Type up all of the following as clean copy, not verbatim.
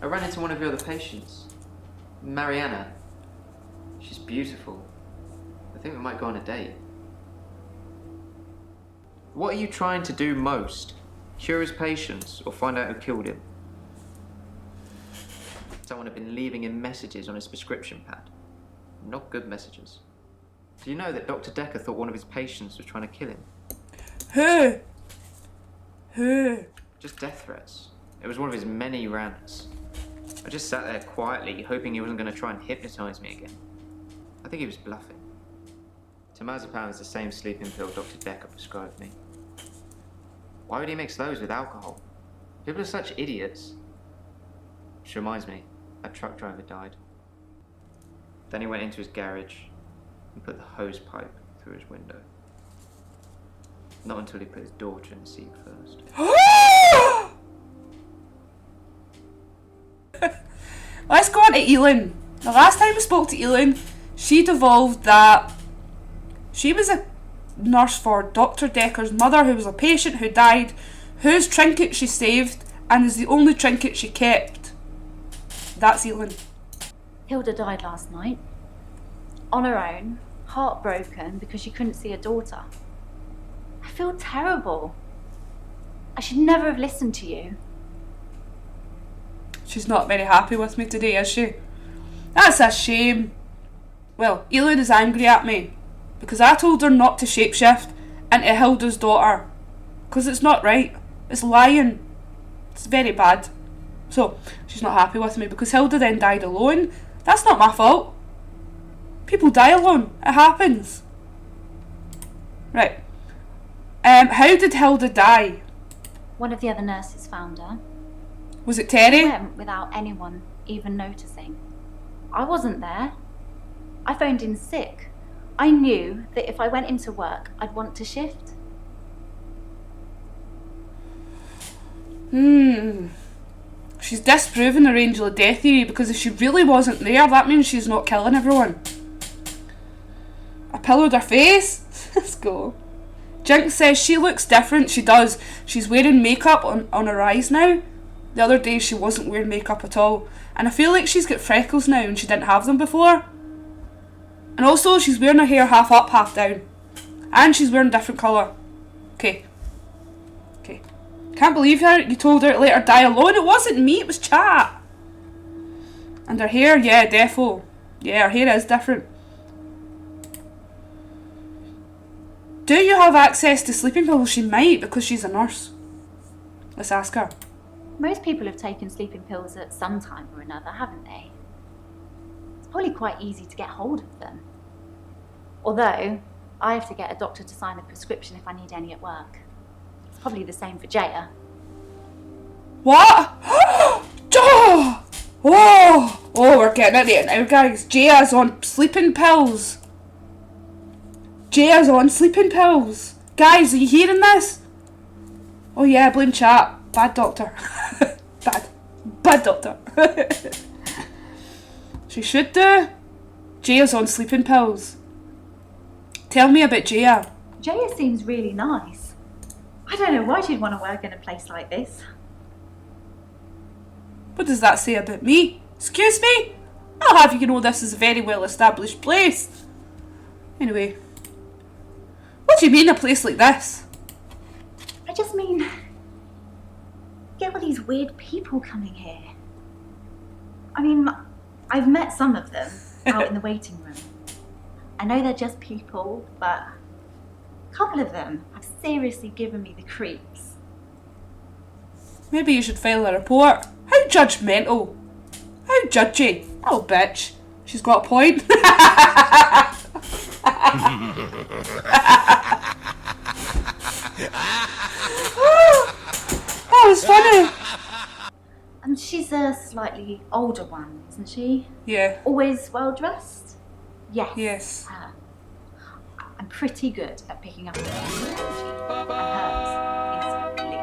I ran into one of your other patients, Mariana. She's beautiful. I think we might go on a date. What are you trying to do most? Cure his patients or find out who killed him? Someone had been leaving him messages on his prescription pad. Not good messages. Do you know that Dr. Dekker thought one of his patients was trying to kill him? Who? Just death threats. It was one of his many rants. I just sat there quietly, hoping he wasn't going to try and hypnotise me again. I think he was bluffing. Temazepam is the same sleeping pill Dr. Dekker prescribed me. Why would he mix those with alcohol? People are such idiots. Which reminds me, that truck driver died. Then he went into his garage and put the hose pipe through his window. Not until he put his daughter in the seat first. Let's go on to Elin. The last time we spoke to Elin, she divulged that she was a nurse for Dr. Dekker's mother, who was a patient who died, whose trinket she saved, and is the only trinket she kept. That's Elin. Hilda died last night. On her own, heartbroken because she couldn't see her daughter. I feel terrible. I should never have listened to you. She's not very happy with me today, is she? That's a shame. Well, Elin is angry at me because I told her not to shapeshift into Hilda's daughter. Because it's not right. It's lying. It's very bad. So, she's not happy with me because Hilda then died alone. That's not my fault. People die alone. It happens. Right. How did Hilda die? One of the other nurses found her. Was it Terry? She went without anyone even noticing. I wasn't there. I phoned in sick. I knew that if I went into work, I'd want to shift. She's disproving her angel of death theory because if she really wasn't there, that means she's not killing everyone. I pillowed her face. Let's go. Jinx says she looks different. She does. She's wearing makeup on her eyes now. The other day she wasn't wearing makeup at all. And I feel like she's got freckles now and she didn't have them before. And also she's wearing her hair half up, half down. And she's wearing a different colour. Okay. Can't believe you told her to let her die alone. It wasn't me, it was chat. And her hair, yeah, defo. Yeah, her hair is different. Do you have access to sleeping pills? She might, because she's a nurse. Let's ask her. Most people have taken sleeping pills at some time or another, haven't they? It's probably quite easy to get hold of them. Although, I have to get a doctor to sign a prescription if I need any at work. It's probably the same for Jaya. What? Oh, we're getting into it now, guys. Jaya's on sleeping pills. Jaya's on sleeping pills. Guys, are you hearing this? Oh yeah, blame chat. Bad doctor. Bad doctor. She should do. Jaya's on sleeping pills. Tell me about Jaya. Jaya seems really nice. I don't know why she'd want to work in a place like this. What does that say about me? Excuse me? I'll have you know this is a very well established place. Anyway. What do you mean a place like this? I just mean, get all these weird people coming here. I mean, I've met some of them out in the waiting room. I know they're just people, but a couple of them have seriously given me the creeps. Maybe you should file a report. How judgmental. How judgy. Oh, bitch. She's got a point. That was funny. And she's a slightly older one, isn't she? Yeah. Always well dressed? Yes. Yes. Her. I'm pretty good at picking up on her energy, and hers is bleak.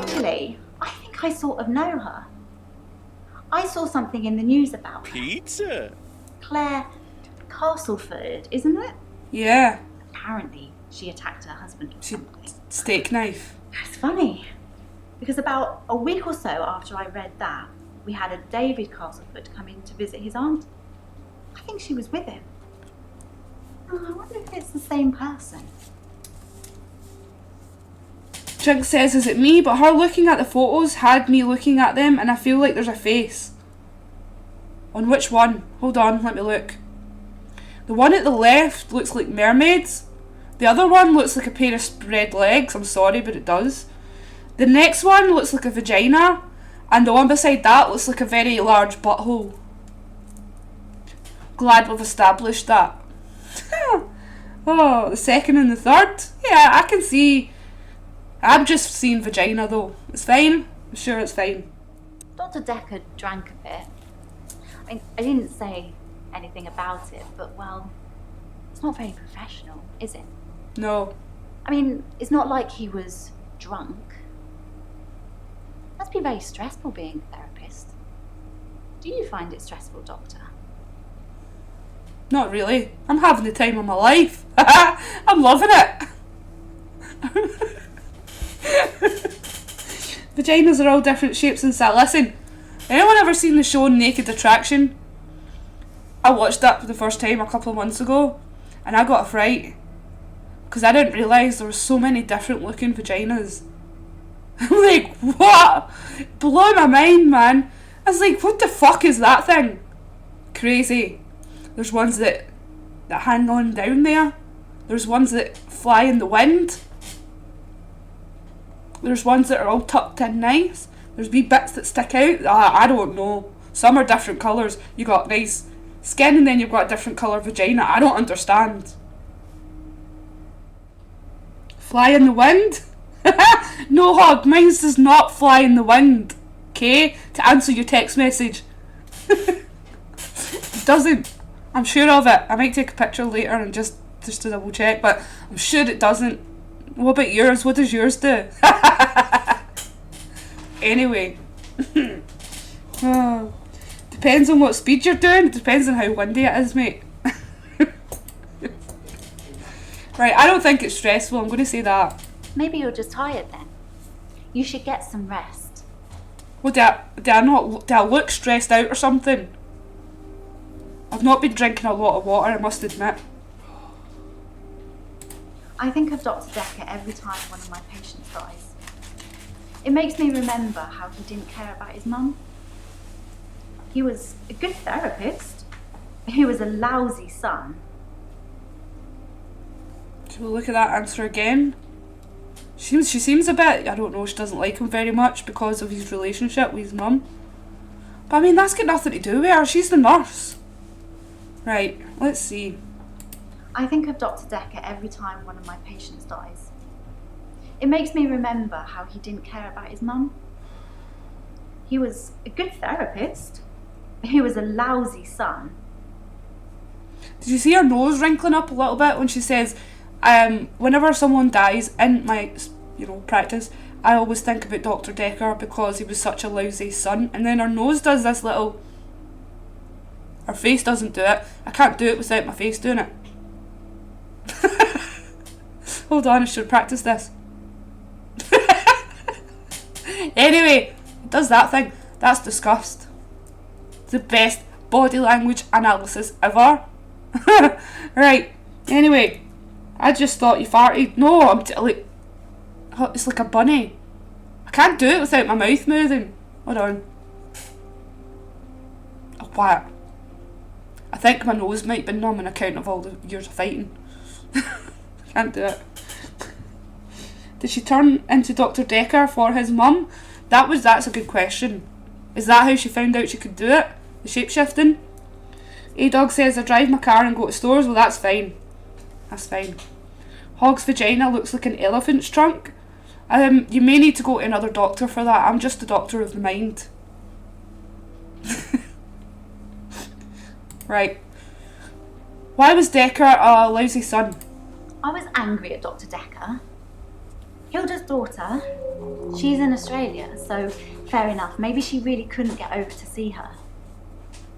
Actually, I think I sort of know her. I saw something in the news about her. Pizza? Claire Castleford, isn't it? Because about a week or so after I read that, we had a David Castlefoot come in to visit his aunt. I think she was with him. Oh, I wonder if it's the same person. Jinx says, is it me? But her looking at the photos had me looking at them, and I feel like there's a face. On which one? Hold on, let me look. The one at the left looks like mermaids. The other one looks like a pair of spread legs. I'm sorry, but it does. The next one looks like a vagina. And the one beside that looks like a very large butthole. Glad we've established that. Oh, the second and the third? Yeah, I can see. I'm just seeing vagina though. It's fine. I'm sure it's fine. Dr. Dekker drank a bit. I mean, I didn't say anything about it, but well, it's not very professional, is it? No. I mean, it's not like he was drunk. Must be very stressful being a therapist. Do you find it stressful, Doctor? Not really. I'm having the time of my life. I'm loving it. Vaginas are all different shapes and size. Listen, anyone ever seen the show Naked Attraction? I watched that for the first time a couple of months ago, and I got a fright because I didn't realise there were so many different looking vaginas. I'm like, what? Blew my mind, man. I was like, what the fuck is that thing? Crazy. There's ones that hang on down there. There's ones that fly in the wind. There's ones that are all tucked in nice. There's wee bits that stick out. I don't know. Some are different colours. You got nice skin and then you've got a different colour vagina. I don't understand. Fly in the wind? No, Hog, mine does not fly in the wind. Okay? To answer your text message. It doesn't. I'm sure of it. I might take a picture later and just to double check, but I'm sure it doesn't. What about yours? What does yours do? Anyway. Oh. Depends on what speed you're doing. It depends on how windy it is, mate. Right, I don't think it's stressful. I'm going to say that. Maybe you're just tired then. You should get some rest. Well, do I look stressed out or something? I've not been drinking a lot of water, I must admit. I think of Dr. Dekker every time one of my patients dies. It makes me remember how he didn't care about his mum. He was a good therapist. He was a lousy son. So look at that answer again. She seems a bit, I don't know, she doesn't like him very much because of his relationship with his mum. But I mean, that's got nothing to do with her. She's the nurse. Right, let's see. I think of Dr. Dekker every time one of my patients dies. It makes me remember how he didn't care about his mum. He was a good therapist. He was a lousy son. Did you see her nose wrinkling up a little bit when she says, whenever someone dies in my, practice, I always think about Dr. Dekker because he was such a lousy son. And then her nose does this little... Her face doesn't do it. I can't do it without my face doing it. Hold on, I should practice this. Anyway, it does that thing. That's disgust. The best body language analysis ever. Right, anyway, I just thought you farted. No, it's like a bunny. I can't do it without my mouth moving. Hold on. Oh, what? I think my nose might be numb on account of all the years of fighting. Can't do it. Did she turn into Dr. Dekker for his mum? That's a good question. Is that how she found out she could do it? The shapeshifting? A-Dog says, I drive my car and go to stores. Well, that's fine. That's fine. Hog's vagina looks like an elephant's trunk. You may need to go to another doctor for that. I'm just a doctor of the mind. Right. Why was Dekker a lousy son? I was angry at Dr. Dekker. Hilda's daughter, she's in Australia, so fair enough. Maybe she really couldn't get over to see her.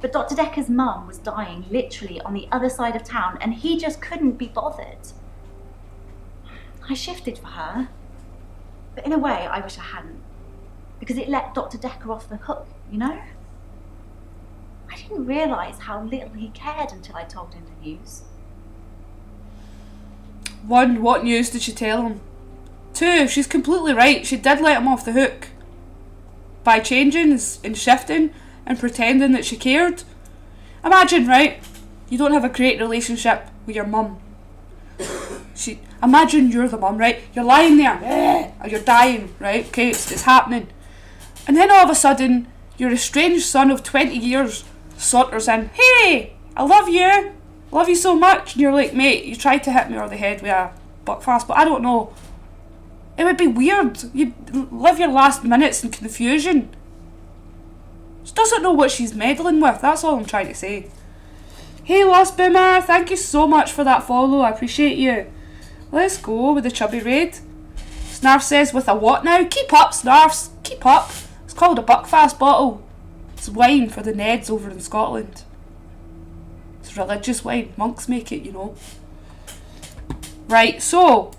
But Dr. Dekker's mum was dying literally on the other side of town and he just couldn't be bothered. I shifted for her, but in a way I wish I hadn't. because it let Dr. Dekker off the hook, you know? I didn't realise how little he cared until I told him the news. 1, what news did she tell him? 2, she's completely right, she did let him off the hook. By changing and shifting and pretending that she cared. Imagine, right, you don't have a great relationship with your mum. Imagine you're the mum, right? You're lying there, or you're dying, right? Okay, it's happening. And then all of a sudden, your estranged son of 20 years saunters in. Hey, I love you so much. And you're like, mate, you tried to hit me over the head with a buckfast, but I don't know. It would be weird. You'd live your last minutes in confusion. She doesn't know what she's meddling with, that's all I'm trying to say. Hey Lost Boomer, thank you so much for that follow, I appreciate you. Let's go with the chubby raid. Snarf says, with a what now? Keep up, Snarfs, keep up. It's called a Buckfast bottle. It's wine for the Neds over in Scotland. It's religious wine, monks make it, you know. Right, so,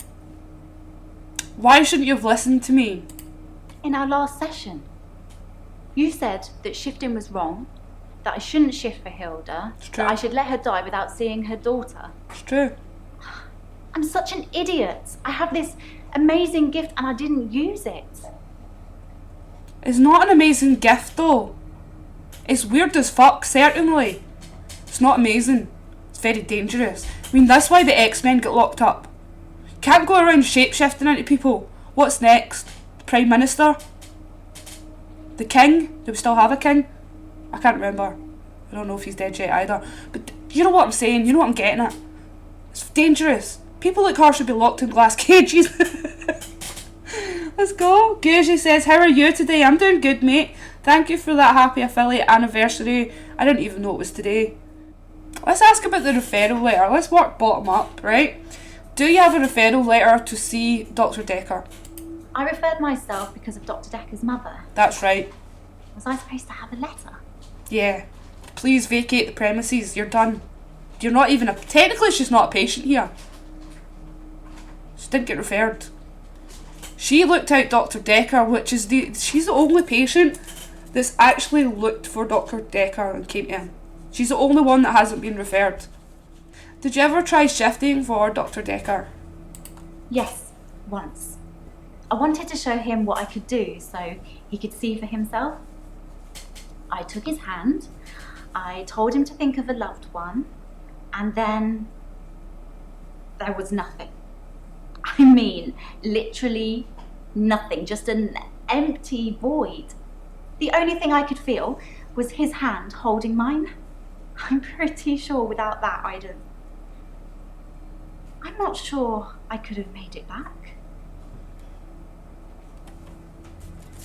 why shouldn't you have listened to me? In our last session, you said that shifting was wrong, that I shouldn't shift for Hilda, that I should let her die without seeing her daughter. It's true. I'm such an idiot. I have this amazing gift and I didn't use it. It's not an amazing gift though. It's weird as fuck, certainly. It's not amazing. It's very dangerous. I mean, that's why the X-Men get locked up. You can't go around shape-shifting into people. What's next? The Prime Minister? The King? Do we still have a king? I can't remember. I don't know if he's dead yet either. But you know what I'm saying? You know what I'm getting at? It's dangerous. People like her should be locked in glass cages. Let's go. Gougie says, how are you today? I'm doing good, mate. Thank you for that happy affiliate anniversary. I didn't even know it was today. Let's ask about the referral letter. Let's work bottom up, right? Do you have a referral letter to see Dr. Dekker? I referred myself because of Dr. Dekker's mother. That's right. Was I supposed to have a letter? Yeah. Please vacate the premises. You're done. You're not even technically she's not a patient here. She didn't get referred. She looked out Dr. Dekker, which is she's the only patient that's actually looked for Dr. Dekker and came to him. She's the only one that hasn't been referred. Did you ever try shifting for Dr. Dekker? Yes, once. I wanted to show him what I could do so he could see for himself. I took his hand, I told him to think of a loved one, and then there was nothing. I mean, literally nothing, just an empty void. The only thing I could feel was his hand holding mine. I'm pretty sure without that I'm not sure I could have made it back.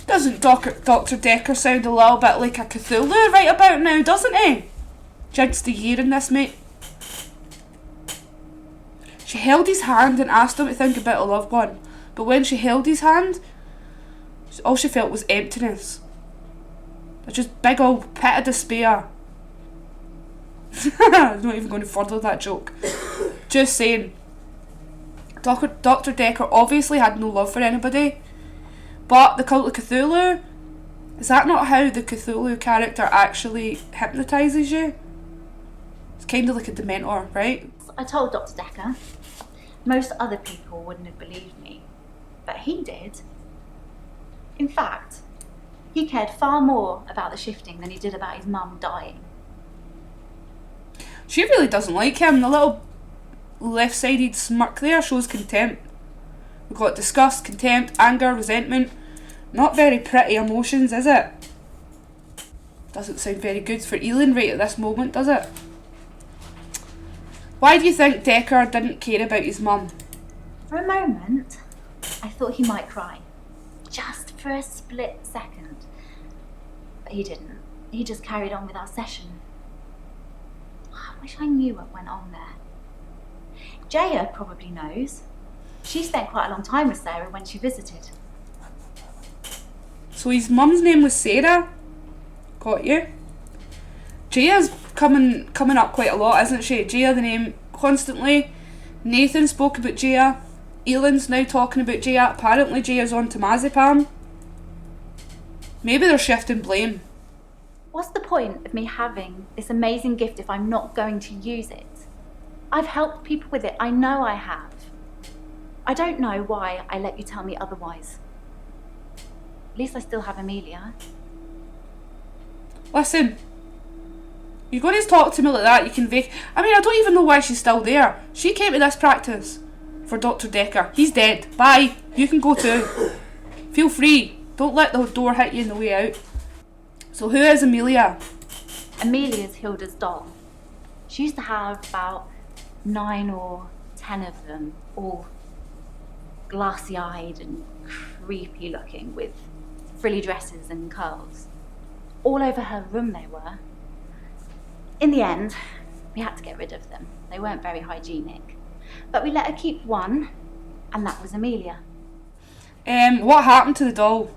Doesn't Dr. Dekker sound a little bit like a Cthulhu right about now, doesn't he? Jinx the year in this, mate. She held his hand and asked him to think about a loved one, but when she held his hand, all she felt was emptiness. A just big old pit of despair. I'm not even going to further that joke. Just saying. Dr. Dekker obviously had no love for anybody, but the cult of Cthulhu, is that not how the Cthulhu character actually hypnotises you? It's kind of like a Dementor, right? I told Dr. Dekker. Most other people wouldn't have believed me, but he did. In fact, he cared far more about the shifting than he did about his mum dying. She really doesn't like him. The little left-sided smirk there shows contempt. We've got disgust, contempt, anger, resentment. Not very pretty emotions, is it? Doesn't sound very good for Elin right at this moment, does it? Why do you think Dekker didn't care about his mum? For a moment, I thought he might cry. Just for a split second. But he didn't. He just carried on with our session. I wish I knew what went on there. Jaya probably knows. She spent quite a long time with Sarah when she visited. So his mum's name was Sarah? Got you. Jaya's coming up quite a lot, isn't she? Jaya the name constantly. Nathan spoke about Jaya. Elin's now talking about Jaya. Apparently Jaya's on to Mazepam. Maybe they're shifting blame. What's the point of me having this amazing gift if I'm not going to use it? I've helped people with it, I know I have. I don't know why I let you tell me otherwise. At least I still have Amelia. Listen, you're going to talk to me like that, you can I mean, I don't even know why she's still there. She came to this practice for Dr. Dekker. He's dead. Bye. You can go too. Feel free. Don't let the door hit you on the way out. So who is Amelia? Amelia's Hilda's doll. She used to have about 9 or 10 of them, all glassy-eyed and creepy looking with frilly dresses and curls. All over her room they were. In the end, we had to get rid of them. They weren't very hygienic. But we let her keep one, and that was Amelia. What happened to the doll?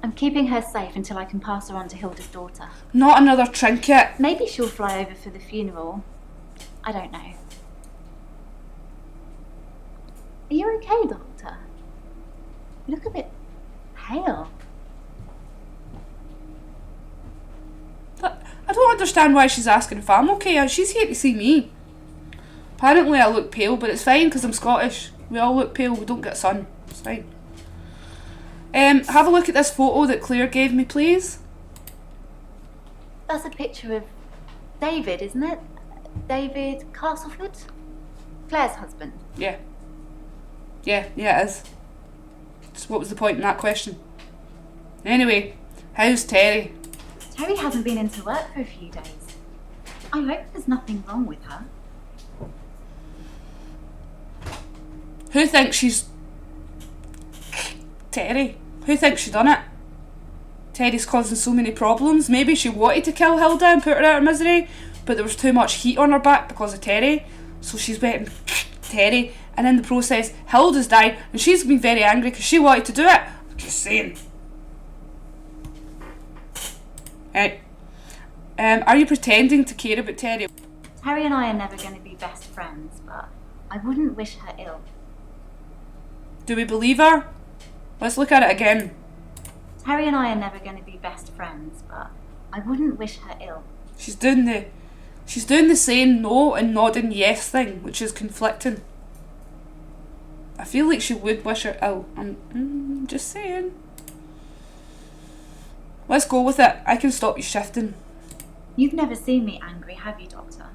I'm keeping her safe until I can pass her on to Hilda's daughter. Not another trinket. Maybe she'll fly over for the funeral. I don't know. Are you okay, Doctor? You look a bit pale. I don't understand why she's asking if I'm okay. She's here to see me. Apparently I look pale, but it's fine because I'm Scottish. We all look pale, we don't get sun. It's fine. Have a look at this photo that Claire gave me, please. That's a picture of David, isn't it? David Castleford? Claire's husband. Yeah. Yeah, it is. So what was the point in that question? Anyway, how's Terry? Terry hasn't been into work for a few days. I hope there's nothing wrong with her. Who thinks she's... Terry? Who thinks she done it? Terry's causing so many problems. Maybe she wanted to kill Hilda and put her out of misery, but there was too much heat on her back because of Terry, so she's went and Terry, and in the process Hilda's died and she's been very angry because she wanted to do it. I'm just saying. Right. Are you pretending to care about Terry? Terry and I are never going to be best friends, but I wouldn't wish her ill. Do we believe her? Let's look at it again. Terry and I are never going to be best friends, but I wouldn't wish her ill. She's doing the saying no and nodding yes thing, which is conflicting. I feel like she would wish her ill. I'm just saying. Let's go with it. I can stop you shifting. You've never seen me angry, have you, Doctor?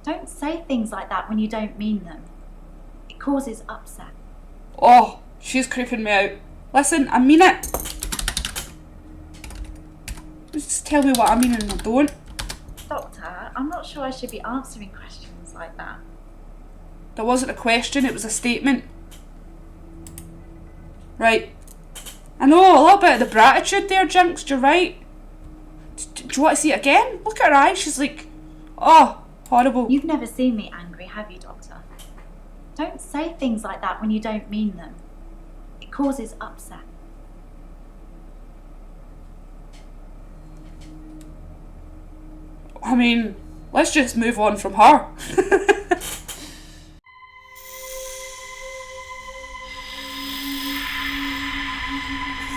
Don't say things like that when you don't mean them. It causes upset. Oh, she's creeping me out. Listen, I mean it. Just tell me what I mean and I don't. Doctor, I'm not sure I should be answering questions like that. That wasn't a question, it was a statement. Right. I know, a little bit of the gratitude there, Jinx, you're right. Do you want to see it again? Look at her eyes, she's like, oh, horrible. You've never seen me angry, have you, Doctor? Don't say things like that when you don't mean them. It causes upset. I mean, let's just move on from her.